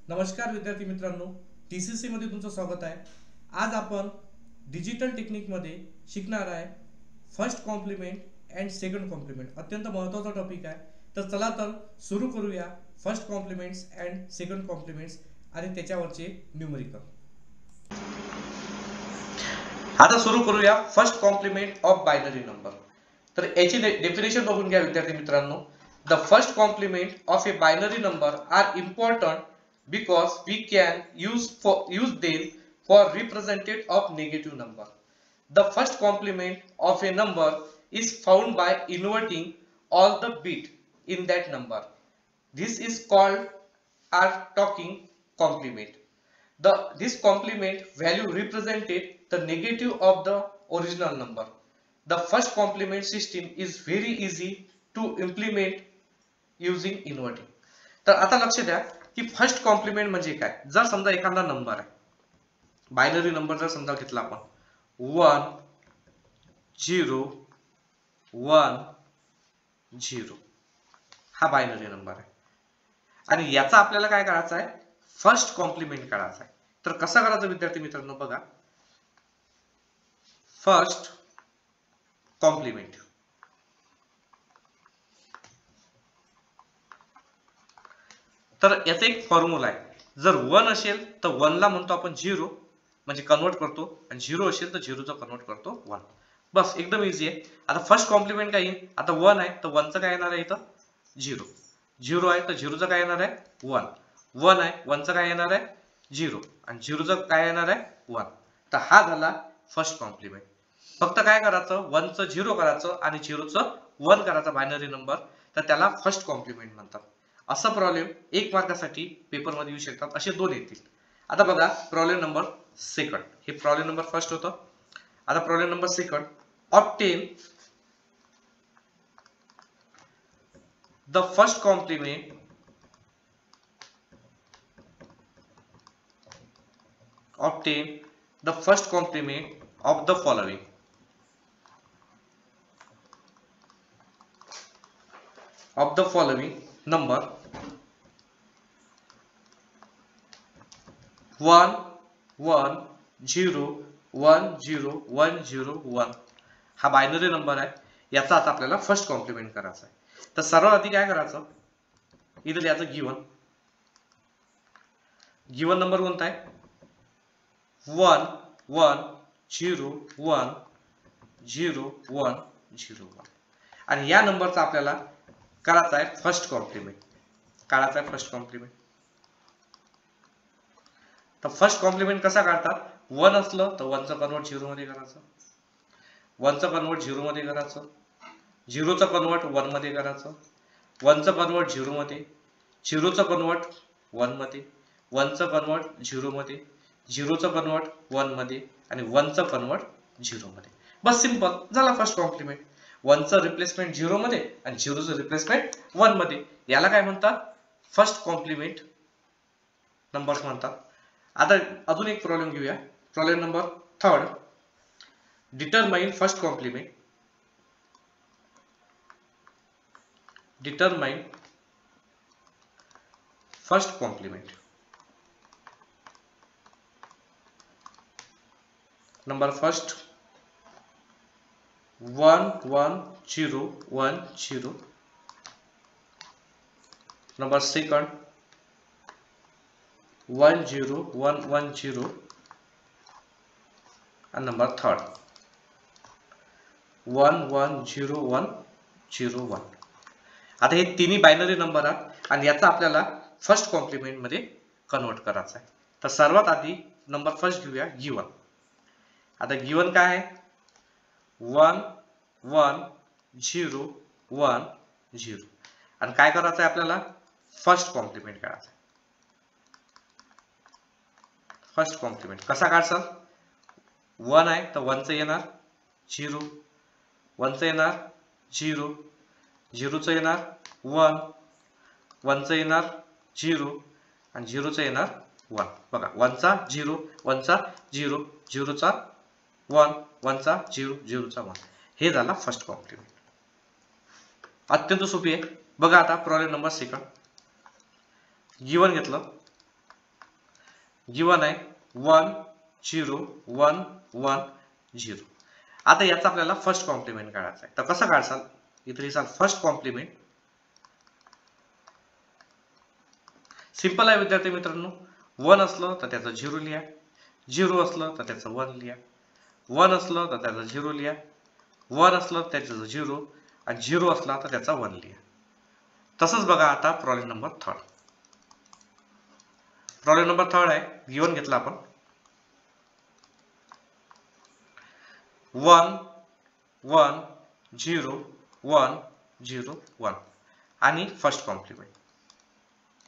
नमस्कार विद्यार्थी मित्रांनो, TCC मध्ये तुमचं स्वागत आहे। आज आपण डिजिटल टेक्निक मध्ये शिकणार आहे first complement and second complement. अत्यंत महत्त्वाचा टॉपिक आहे। तर चला तर सुरू करूया first complements and second complements आणि त्याच्यावरचे न्यूमेरिकल। आता सुरू करूया first complement of binary number. तर याची डेफिनेशन बघून घ्या विद्यार्थी मित्रांनो। The first complement of a binary number are important because we can use them for represented of negative number. The first complement of a number is found by inverting all the bit in that number. This is called our talking complement. This complement value represented the negative of the original number. The first complement system is very easy to implement using inverting. तर आता लक्ष द्या की first complement म्हणजे काय। जर समजा एखादा नंबर आहे, बायनरी नंबर जर समजा घेतला आपण 1 0 1 0, हा बायनरी नंबर आहे आणि याचा आपल्याला काय करायचं आहे, फर्स्ट कॉम्प्लिमेंट करायचा आहे। तर कसं करायचं विद्यार्थी मित्रांनो बघा, फर्स्ट कॉम्प्लिमेंट। तर याचा एक फॉर्म्युला आहे, जर 1 असेल तर 1 ला म्हणतो आपण 0 म्हणजे कन्वर्ट करतो, आणि 0 असेल तर 0 चा कन्वर्ट करतो 1। बस एकदम इझी आहे। आता फर्स्ट कॉम्प्लिमेंट काय येईल, आता 1 आहे तर 1 चं काय येणार आहे, इथं 0 0 आहे तर 0 चं काय येणार आहे 1 1 आहे, 1 चं काय येणार आहे 0 आणि 0 चं काय येणार आहे 1। तर हा झाला फर्स्ट कॉम्प्लिमेंट। फक्त काय करायचं, 1 चं 0 करायचं आणि 0 चं 1 करायचा बायनरी नंबर, तर त्याला फर्स्ट कॉम्प्लिमेंट म्हणतात। असा प्रॉब्लेम एक मार्कासाठी पेपर मध्ये येऊ शकतात, असे दोन येतील। आता बघा प्रॉब्लेम नंबर सेकंड, हे प्रॉब्लेम नंबर फर्स्ट होतं। आता problem number second, obtain the first complement of the following. Number 1 1 0 1 0 1 0 1, हा बायनरी नंबर आहे। याचा आता आपल्याला फर्स्ट कॉम्प्लिमेंट करायचा आहे। तर सर्वात आधी काय करायचं, इथं लिहायचं गिवन नंबर कोणता आहे 1 1 0 1 0 1 0 1, आणि या नंबरचा आपल्याला करायचा आहे फर्स्ट कॉम्प्लिमेंट। करायचा आहे फर्स्ट कॉम्प्लिमेंट। तर फर्स्ट कॉम्प्लिमेंट कसा काढतात, 1 असलं तर 1 चं कन्वर्ट 0 मध्ये करायचं, 1 चं कन्वर्ट 0 मध्ये करायचं, 0 चं कन्वर्ट 1 मध्ये करायचं, 1 चं कन्वर्ट 0 मध्ये, 0 चं कन्वर्ट 1 मध्ये, 1 चं कन्वर्ट 0 मध्ये, 0 चं कन्वर्ट 1 मध्ये आणि 1 चं कन्वर्ट 0 मध्ये। बस सिंपल झाला फर्स्ट कॉम्प्लिमेंट। 1 चं रिप्लेसमेंट 0 मध्ये आणि 0 चं रिप्लेसमेंट 1 मध्ये, याला काय म्हणतात फर्स्ट कॉम्प्लिमेंट नंबर्स म्हणतात। आता अजून एक प्रॉब्लेम घेऊया, problem number third, determine first complement. Determine first complement. Number first 1 1 0 1 0, number second 1 0 1 1 0, and number third 1 1 0 1 0 1। आता हे तिन्ही बायनरी नंबर आहेत आणि याचा आपल्याला फर्स्ट कॉम्प्लिमेंट मध्ये कन्वर्ट करायचा आहे। तर सर्वात आधी नंबर फर्स्ट घेऊया गिवन। आता गिवन काय आहे 1 1 0 1 0, आणि काय करायचं आहे आपल्याला फर्स्ट कॉम्प्लिमेंट करायचा आहे। फर्स्ट कॉम्प्लिमेंट कसा काढसाल, 1 आहे तर 1 चं येणार 0, 1 चं येणार 0, 0 चं येणार 1, 1 चं येणार 0 आणि 0 चं येणार 1। बघा 1 चा 0 1 चा 0 0 चा 1 1 चा 0 0 चा 1, हे झाला फर्स्ट कॉम्प्लिमेंट। अत्यंत सोपी आहे। बघा आता प्रॉब्लेम नंबर सेकंड, गिवन घेतलं गिवन आहे 1 0 1 1 0. आता याचा आपल्याला फर्स्ट कॉम्प्लिमेंट काढायचा आहे. तर कसं काढसाल, इथे लिहाल फर्स्ट कॉम्प्लिमेंट. सिंपल आहे विद्यार्थी मित्रांनो. 1 असलं तर त्याचं 0 लिहा, 0 असलं तर त्याचं 1 लिहा, 1 असलं तर त्याचं 0 लिहा, 1 असलं तर त्याचं 0 आणि 0 असला तर त्याचा 1 लिहा. तसंच बघा आता प्रॉब्लेम नंबर 3. प्रॉब्लेम नंबर 3 आहे, गिवन घेतला आपण 1 1 0 1 0 1 आणि फर्स्ट कॉम्प्लिमेंट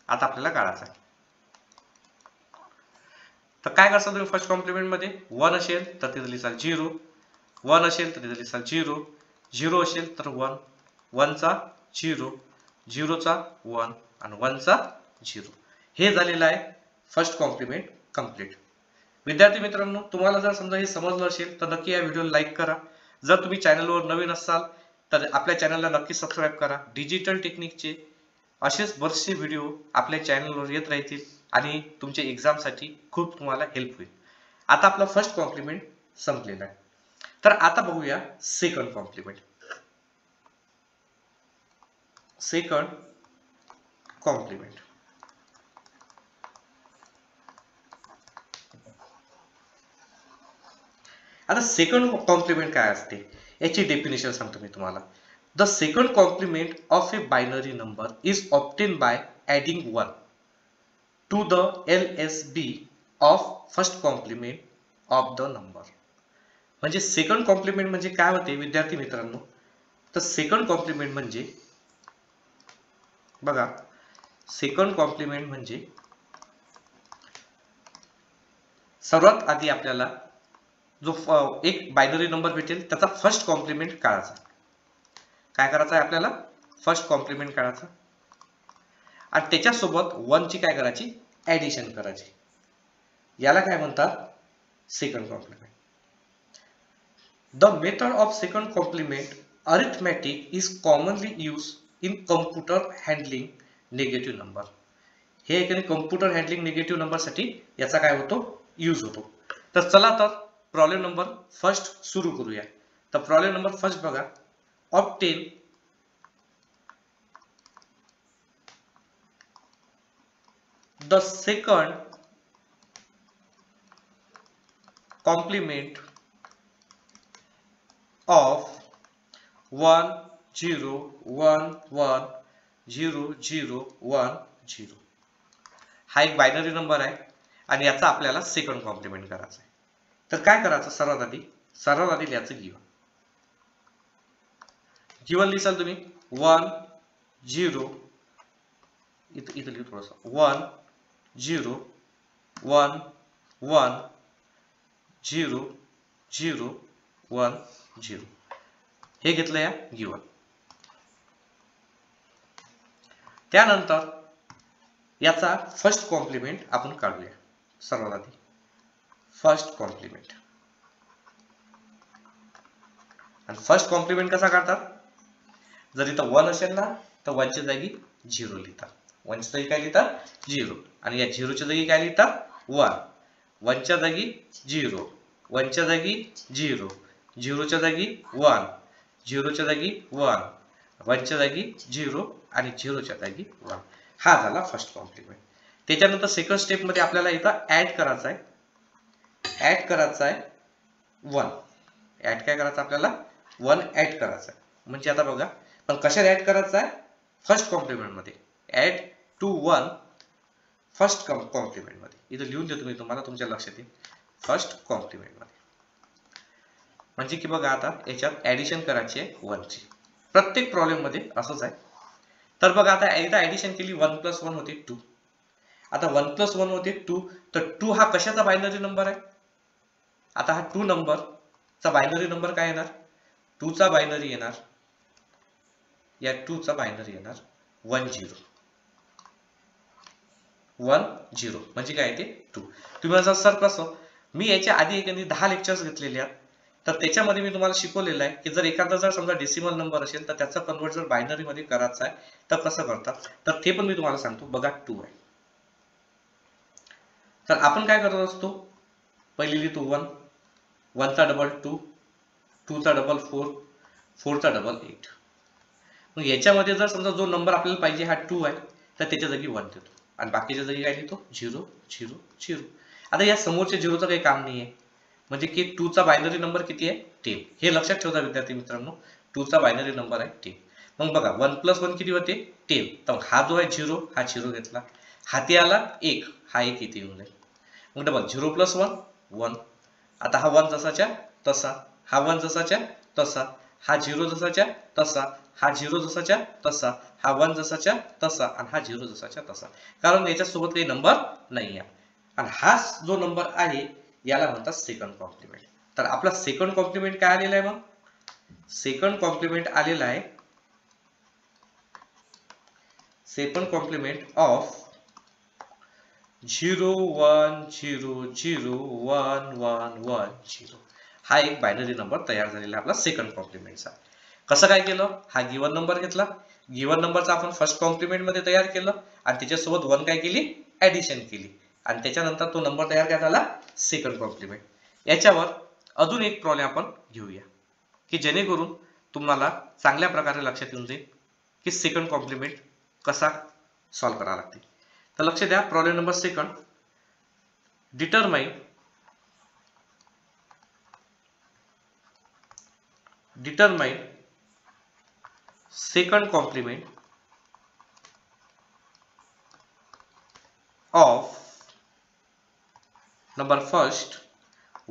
आता आपल्याला काढायचा आहे. तर काय करता तुम्ही फर्स्ट कॉम्प्लिमेंट मध्ये 1 असेल तर तिथे लिहाल 0, 1 असेल तर तिथे लिहाल 0, 0 असेल तर 1, 1 चा 0, 0 चा 1 आणि 1 चा 0. हे झालेलं आहे फर्स्ट कॉम्प्लिमेंट कंप्लीट. विद्यार्थी मित्रांनो, तुम्हाला जर समजा हे समजलं असेल तर नक्की या व्हिडिओला लाईक करा. जर तुम्ही चॅनलवर नवीन असाल तर आपल्या चॅनलला नक्की सबस्क्राईब करा. डिजिटल टेक्निकचे असेच बरेचसे व्हिडिओ आपल्या चॅनलवर येत राहतील आणि तुमच्या एक्झामसाठी खूप तुम्हाला हेल्प होईल. आता आपला फर्स्ट कॉम्प्लिमेंट संपलेला आहे. तर आता बघूया सेकंड कॉम्प्लिमेंट. सेकंड कॉम्प्लिमेंट आता सेकंड कॉम्प्लिमेंट काय असते याची डेफिनेशन सांगतो मी तुम्हाला. The second complement of a binary number is obtain by adding 1 to the LSB of first complement of the number. म्हणजे सेकंड कॉम्प्लिमेंट म्हणजे काय होते विद्यार्थी मित्रांनो, तर सेकंड कॉम्प्लिमेंट म्हणजे बघा, सेकंड कॉम्प्लिमेंट म्हणजे सर्वात आधी आपल्याला जो एक बायनरी नंबर भेटेल त्याचा फर्स्ट कॉम्प्लिमेंट काढायचा. काय करायचं आहे आपल्याला, फर्स्ट कॉम्प्लिमेंट काढायचा आणि त्याच्यासोबत 1 ची काय करायची, ऍडिशन करायची. याला काय म्हणतात, second complement. The method of second complement arithmetic is commonly use in computer handling negative number. हे एखादी कम्प्युटर हँडलिंग निगेटिव्ह नंबर साठी याचा काय होतो, यूज होतो. तर चला तर प्रॉब्लेम नंबर फर्स्ट सुरू करूया. तर प्रॉब्लेम नंबर फर्स्ट बघा, obtain the second complement of 1 0 1 1 0 0 1 0. हा एक बायनरी नंबर आहे आणि याचा आपल्याला सेकंड कॉम्प्लिमेंट करायचा आहे. तर काय करायचं, सर्वात आधी लिहायचं गिवन. गिवन लिहाल तुम्ही 1 0 इथं लिहू थोडंसं, 1 0 1 1 0 0 1 0. हे घेतलं या गिवन. त्यानंतर याचा फर्स्ट कॉम्प्लिमेंट आपण काढूया. सर्वात आधी फर्स्ट कॉम्प्लिमेंट. आणि फर्स्ट कॉम्प्लिमेंट कसा काढतात, जर इथं 1 असेल ना तर 1 च्या जागी 0 लिहितात, 1 च्या जागी काय लिहितात 0 आणि या 0 च्या जागी काय लिहितात 1, 1 च्या जागी 0, 1 च्या जागी 0, 0 च्या जागी 1, 0 च्या जागी 1, 1 च्या जागी 0 आणि 0 च्या जागी 1. हा झाला फर्स्ट कॉम्प्लिमेंट. त्याच्यानंतर सेकंड स्टेप मध्ये आपल्याला इथं ऍड करायचा आहे, 1. ऍड काय करायचं आपल्याला, 1 ऍड करायचा आहे. म्हणजे आता बघा, पण कशात ऍड करायचा आहे, फर्स्ट कॉम्प्लिमेंट मध्ये. ऍड टू 1 फर्स्ट कॉम्प्लिमेंट मध्ये. इथं लिहून देतो मी तुम्हाला, तुमच्या लक्षात येईल. फर्स्ट कॉम्प्लिमेंट मध्ये म्हणजे की बघा, आता याच्यात ऍडिशन करायची आहे 1 ची. प्रत्येक प्रॉब्लेम मध्ये असंच आहे. तर बघा, आता एकदा ऍडिशन केली 1 + 1 होते 2. आता 1 + 1 होते 2, तर 2 हा कशाचा बायनरी नंबर आहे. आता हा 2 नंबर चा बायनरी नंबर काय येणार, 2 चा बायनरी येणार, या 2 चा बायनरी येणार 1 0 1 0. म्हणजे काय ते 2. तुम्ही असं सर कसं, मी याच्या आधी एखादी 10 लेक्चर्स घेतलेले आहेत, तर त्याच्यामध्ये मी तुम्हाला शिकवलेलं आहे की जर एखादा जर समजा डेसिमल नंबर असेल तर त्याचा कन्वर्ट जर बायनरी मध्ये करायचा आहे तर कसं करतात, तर ते पण मी तुम्हाला सांगतो. बघा 2 आहे, तर आपण काय करत असतो, पहिली लिहितो 1, 1 चा डबल 2, 2 चा डबल 4, 4 चा डबल 8. मग याच्यामध्ये जर समजा जो नंबर आपल्याला पाहिजे हा 2 आहे तर त्याच्या जागी 1 देतो आणि बाकीच्या जागी काय लिहितो 0 0 0. आता या समोरच्या 0चं काही काम नाही आहे, म्हणजे की 2 चा बायनरी नंबर किती आहे 10. हे लक्षात ठेवा विद्यार्थी मित्रांनो, 2 चा बायनरी नंबर आहे 10. मग बघा 1 + 1 किती होते 10. तर हा जो आहे 0 हा 0 घेतला, हाती आला 1, हा 1 इथे येऊन जाईल. मग डबल 0 + 1 1. आता हा 1 जसाच्या तसा, हा 1 जसाच्या तसा, हा 0 जसाच्या तसा, हा 0 जसाच्या तसा, हा 1 जसाच्या तसा आणि हा 0 जसाच्या तसा, कारण याच्यासोबत काही नंबर नाही आहे. आणि हा जो नंबर आहे याला म्हणतात सेकंड कॉम्प्लिमेंट. तर आपला सेकंड कॉम्प्लिमेंट काय आलेला आहे, मग सेकंड कॉम्प्लिमेंट आलेला आहे सेकंड कॉम्प्लिमेंट ऑफ 0 1 0 0 1 1 1 0. हा एक बायनरी नंबर तयार झालेला आपला सेकंड कॉम्प्लिमेंटचा. कसं काय केलं, हा गिवन नंबर घेतला, गिवन नंबरचा आपण फर्स्ट कॉम्प्लिमेंट मध्ये तयार केलं आणि त्याच्यासोबत 1 काय केली ऍडिशन केली आणि त्याच्यानंतर तो नंबर तयार काय झाला सेकंड कॉम्प्लिमेंट. याच्यावर अजून एक प्रॉब्लेम आपण घेऊया की जेणेकरून तुम्हाला चांगल्या प्रकारे लक्षात येऊन जाईल की सेकंड कॉम्प्लिमेंट कसा सॉल्व करावा लागते. तर लक्ष द्या, problem number second, determine second complement of number first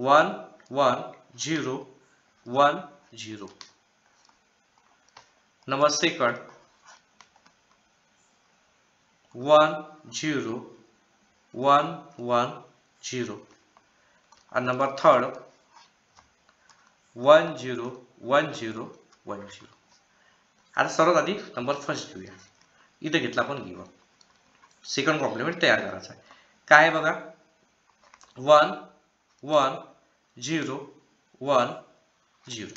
1 1 0 1 0, number second 1 0 1 1 0 and number third 1 0 1 0 1 0. आता सर्वात आधी नंबर फर्स्ट घेऊया. इथे घेतला आपण गिवन, सेकंड कॉम्प्लिमेंट तयार करायचा आहे. काय बघा 1 1 0 1 0.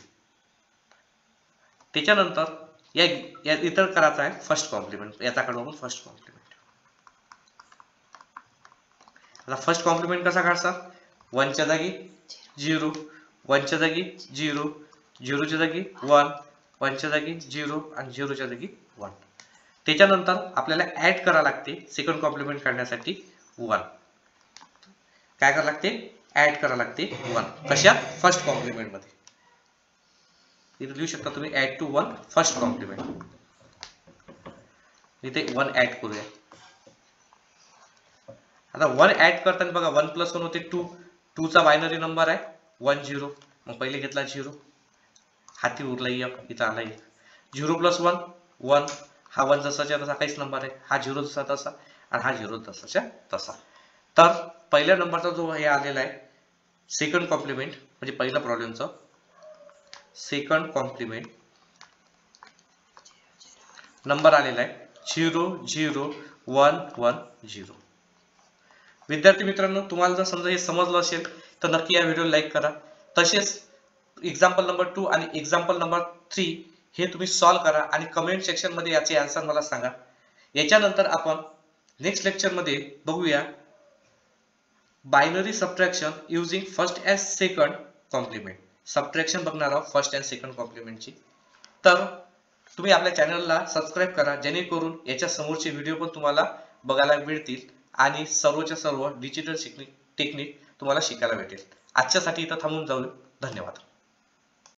त्याच्यानंतर या इतर करायचा आहे फर्स्ट कॉम्प्लिमेंट, याचा काढू आपण फर्स्ट कॉम्प्लिमेंट. आता फर्स्ट कॉम्प्लिमेंट कसा काढसा, 1 च्या जागी 0, 1 च्या जागी 0, 0 च्या जागी 1, 1 च्या जागी 0 आणि 0 च्या जागी 1. त्याच्यानंतर आपल्याला ऍड करावं लागते सेकंड कॉम्प्लिमेंट काढण्यासाठी 1. काय करावं लागते, ऍड करावं लागते 1. कशा, फर्स्ट कॉम्प्लिमेंट मध्ये. इथे लिहू शकता तुम्ही ऍड टू 1 फर्स्ट कॉम्प्लिमेंट. इथे 1 ऍड करूया. आता 1 ऍड करताना बघा 1 + 1 होते 2, 2 चा बायनरी नंबर आहे 1 0. मग पहिले घेतला 0, हाती उरला 1, इथं आला 1. 0 + 1 1, हा 1 जसाच्या तसा काहीच नंबर आहे, हा 0 जसा तसा आणि हा 0 तसाच्या तसा. तर पहिल्या नंबरचा जो हे आलेला आहे सेकंड कॉम्प्लिमेंट, म्हणजे पहिला प्रॉब्लेमचा सेकंड कॉम्प्लिमेंट नंबर आलेला आहे 0 0 1 1 0. विद्यार्थी मित्रांनो, तुम्हाला जर समजा हे समजलं असेल तर नक्की या व्हिडिओला लाईक करा. तसेच एक्झाम्पल नंबर 2 आणि एक्झाम्पल नंबर 3 हे तुम्ही सॉल्व करा आणि कमेंट सेक्शन मध्ये याचे आन्सर मला सांगा. याच्यानंतर आपण नेक्स्ट लेक्चर मध्ये बघूया binary subtraction using first and second complement. Subtraction बघणार आहोत फर्स्ट अँड सेकंड कॉम्प्लिमेंटची. तर तुम्ही आपल्या चॅनलला सबस्क्राईब करा जेणेकरून याच्या समोरचे व्हिडिओ पण तुम्हाला बघायला मिळतील आणि सर्वच्या सर्व डिजिटल टेक्निक तुम्हाला शिकायला भेटेल. आजच्यासाठी इथं थांबून जाऊ. धन्यवाद.